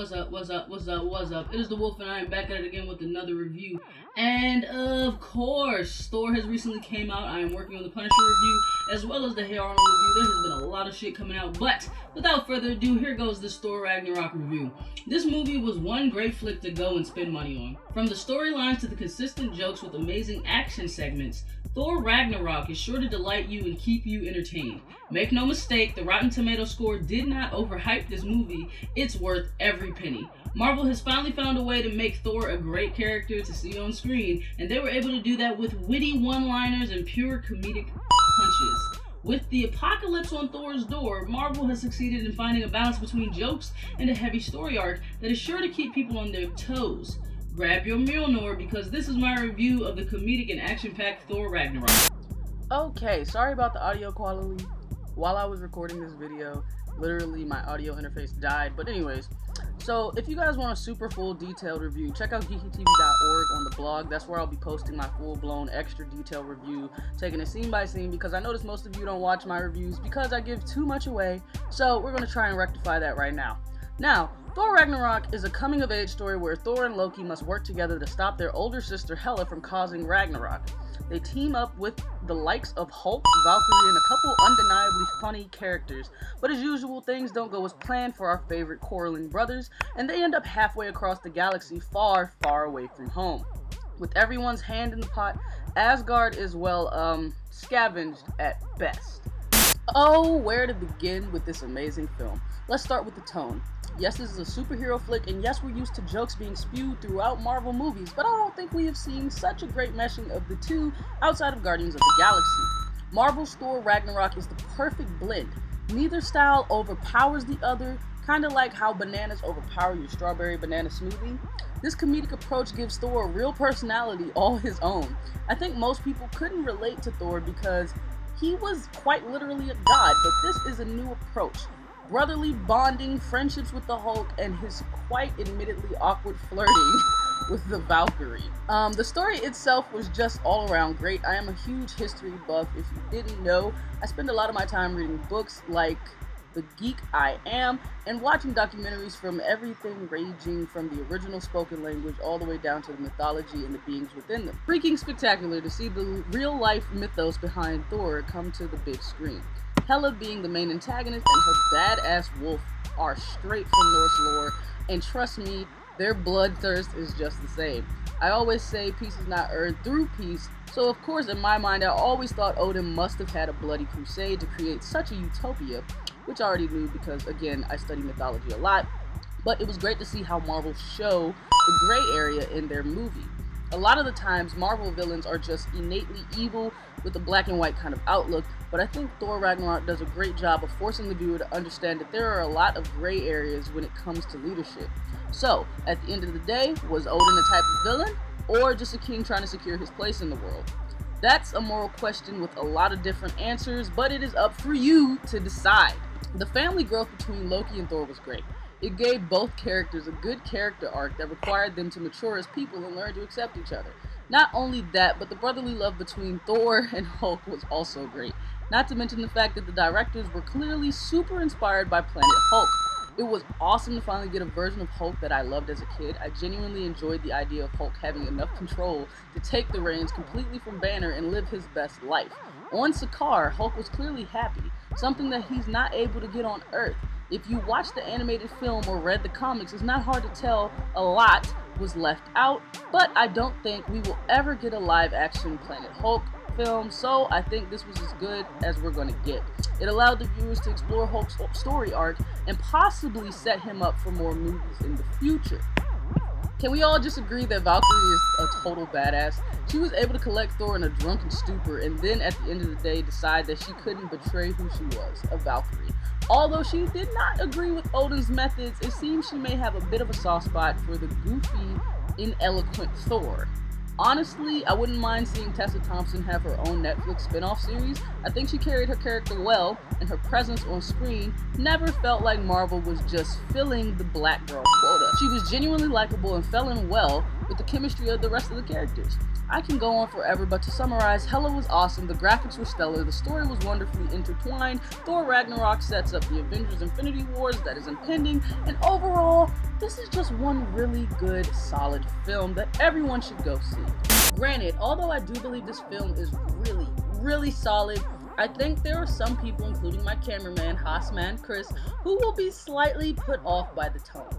What's up? What's up? What's up? What's up? It is the Wolf, and I am back at it again with another review. And of course, Thor has recently came out. I am working on the Punisher review as well as the Hey Arnold review. There has been a lot of shit coming out, but without further ado, here goes this Thor Ragnarok review. This movie was one great flick to go and spend money on. From the storylines to the consistent jokes with amazing action segments, Thor Ragnarok is sure to delight you and keep you entertained. Make no mistake, the Rotten Tomatoes score did not overhype this movie. It's worth every penny. Marvel has finally found a way to make Thor a great character to see on screen, and they were able to do that with witty one-liners and pure comedic punches. With the apocalypse on Thor's door, Marvel has succeeded in finding a balance between jokes and a heavy story arc that is sure to keep people on their toes. Grab your Mjolnir, because this is my review of the comedic and action-packed Thor Ragnarok. Okay, sorry about the audio quality. While I was recording this video, literally my audio interface died. But anyways, so if you guys want a super full detailed review, check out GeekETV.org on the blog. That's where I'll be posting my full-blown extra detailed review, taking it scene by scene, because I notice most of you don't watch my reviews because I give too much away. So we're going to try and rectify that right now. Now, Thor Ragnarok is a coming-of-age story where Thor and Loki must work together to stop their older sister Hela from causing Ragnarok. They team up with the likes of Hulk, Valkyrie, and a couple undeniably funny characters. But as usual, things don't go as planned for our favorite quarreling brothers, and they end up halfway across the galaxy, far, far away from home. With everyone's hand in the pot, Asgard is, well, scavenged at best. Oh, where to begin with this amazing film? Let's start with the tone. Yes, this is a superhero flick, and yes, we're used to jokes being spewed throughout Marvel movies, but I don't think we have seen such a great meshing of the two outside of Guardians of the Galaxy. Marvel's Thor Ragnarok is the perfect blend. Neither style overpowers the other, kind of like how bananas overpower your strawberry banana smoothie. This comedic approach gives Thor a real personality all his own. I think most people couldn't relate to Thor because he was quite literally a god, but this is a new approach. Brotherly bonding, friendships with the Hulk, and his quite admittedly awkward flirting with the Valkyrie. The story itself was just all around great. I am a huge history buff. If you didn't know, I spend a lot of my time reading books like The Geek I Am and watching documentaries from everything ranging from the original spoken language all the way down to the mythology and the beings within them. Freaking spectacular to see the real-life mythos behind Thor come to the big screen. Hela being the main antagonist and her badass wolf are straight from Norse lore, and trust me, their bloodthirst is just the same. I always say peace is not earned through peace, so of course in my mind I always thought Odin must have had a bloody crusade to create such a utopia, which I already knew because, again, I study mythology a lot, but it was great to see how Marvel show the gray area in their movie. A lot of the times, Marvel villains are just innately evil with a black and white kind of outlook, but I think Thor Ragnarok does a great job of forcing the viewer to understand that there are a lot of gray areas when it comes to leadership. So, at the end of the day, was Odin a type of villain, or just a king trying to secure his place in the world? That's a moral question with a lot of different answers, but it is up for you to decide. The family growth between Loki and Thor was great. It gave both characters a good character arc that required them to mature as people and learn to accept each other. Not only that, but the brotherly love between Thor and Hulk was also great. Not to mention the fact that the directors were clearly super inspired by Planet Hulk. It was awesome to finally get a version of Hulk that I loved as a kid. I genuinely enjoyed the idea of Hulk having enough control to take the reins completely from Banner and live his best life. On Sakaar, Hulk was clearly happy, something that he's not able to get on Earth. If you watched the animated film or read the comics, it's not hard to tell a lot was left out, but I don't think we will ever get a live-action Planet Hulk film, so I think this was as good as we're going to get. It allowed the viewers to explore Hulk's story arc and possibly set him up for more movies in the future. Can we all just agree that Valkyrie is a total badass? She was able to collect Thor in a drunken stupor and then at the end of the day decide that she couldn't betray who she was, a Valkyrie. Although she did not agree with Odin's methods, it seems she may have a bit of a soft spot for the goofy, ineloquent Thor. Honestly, I wouldn't mind seeing Tessa Thompson have her own Netflix spin-off series. I think she carried her character well, and her presence on screen never felt like Marvel was just filling the black girl quota. She was genuinely likable and fell in well with the chemistry of the rest of the characters. I can go on forever, but to summarize, Hela was awesome, the graphics were stellar, the story was wonderfully intertwined, Thor Ragnarok sets up the Avengers Infinity Wars that is impending, and overall, this is just one really good, solid film that everyone should go see. Granted, although I do believe this film is really solid, I think there are some people, including my cameraman, Haasman Chris, who will be slightly put off by the tone.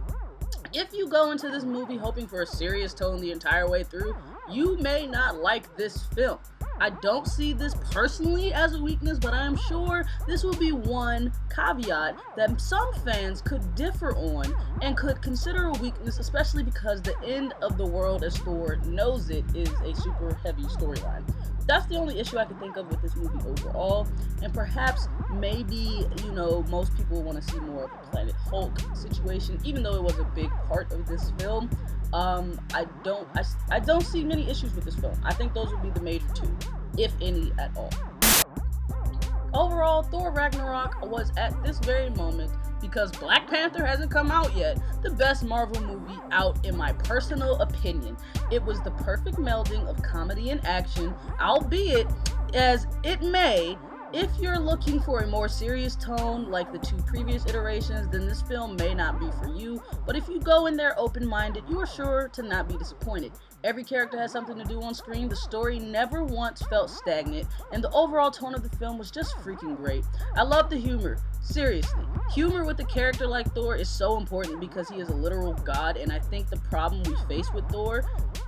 If you go into this movie hoping for a serious tone the entire way through, you may not like this film. I don't see this personally as a weakness, but I am sure this will be one caveat that some fans could differ on and could consider a weakness, especially because the end of the world as Thor knows it is a super heavy storyline. That's the only issue I can think of with this movie overall, and perhaps maybe, you know, most people want to see more of a Planet Hulk situation, even though it was a big part of this film. I don't see many issues with this film. I think those would be the major two, if any at all. Overall, Thor Ragnarok was at this very moment, because Black Panther hasn't come out yet, the best Marvel movie out in my personal opinion. It was the perfect melding of comedy and action, albeit as it may. If you're looking for a more serious tone like the two previous iterations, then this film may not be for you, but if you go in there open-minded, you are sure to not be disappointed. Every character has something to do on screen, the story never once felt stagnant, and the overall tone of the film was just freaking great. I love the humor. Seriously, humor with a character like Thor is so important because he is a literal god, and I think the problem we face with Thor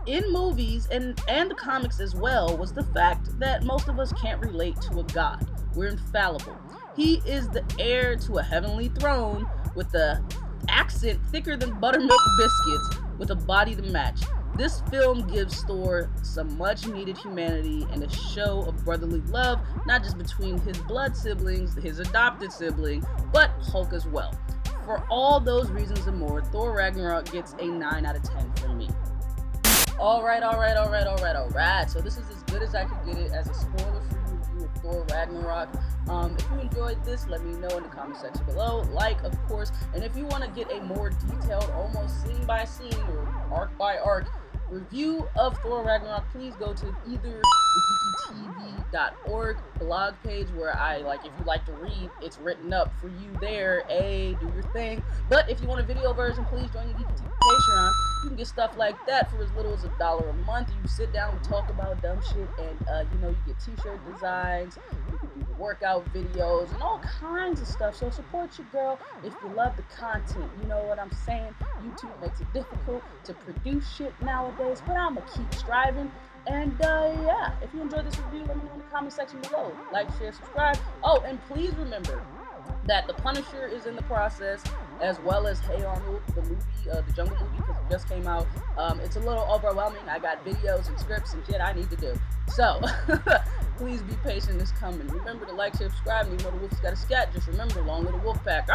in movies and the comics as well was the fact that most of us can't relate to a god. We're infallible. He is the heir to a heavenly throne with the accent thicker than buttermilk biscuits with a body to match. This film gives Thor some much needed humanity and a show of brotherly love, not just between his blood siblings, his adopted sibling, but Hulk as well. For all those reasons and more, Thor Ragnarok gets a 9 out of 10 from me. Alright, so this is as good as I could get it as a spoiler-free review of Thor Ragnarok. If you enjoyed this, let me know in the comment section below. Like, of course, and if you want to get a more detailed, almost scene by scene or arc by arc review of Thor Ragnarok, please go to either the GeekETV.org blog page where if you like to read, it's written up for you there. Do your thing. But if you want a video version, please join the GeekETV Patreon. You can get stuff like that for as little as $1 a month. You sit down and talk about dumb shit, and you get t-shirt designs, you can do the workout videos, and all kinds of stuff. So support your girl if you love the content. You know what I'm saying? YouTube makes it difficult to produce shit nowadays, but I'ma keep striving. And yeah, if you enjoyed this review, let me know in the comment section below. Like, share, subscribe. Oh, and please remember that The Punisher is in the process, as well as Hey Arnold, the movie, the Jungle movie, because it just came out. It's a little overwhelming. I got videos and scripts and shit I need to do. So, please be patient, it's coming. Remember to like, share, subscribe, and even though the wolf's got a scat, just remember, long little wolf pack.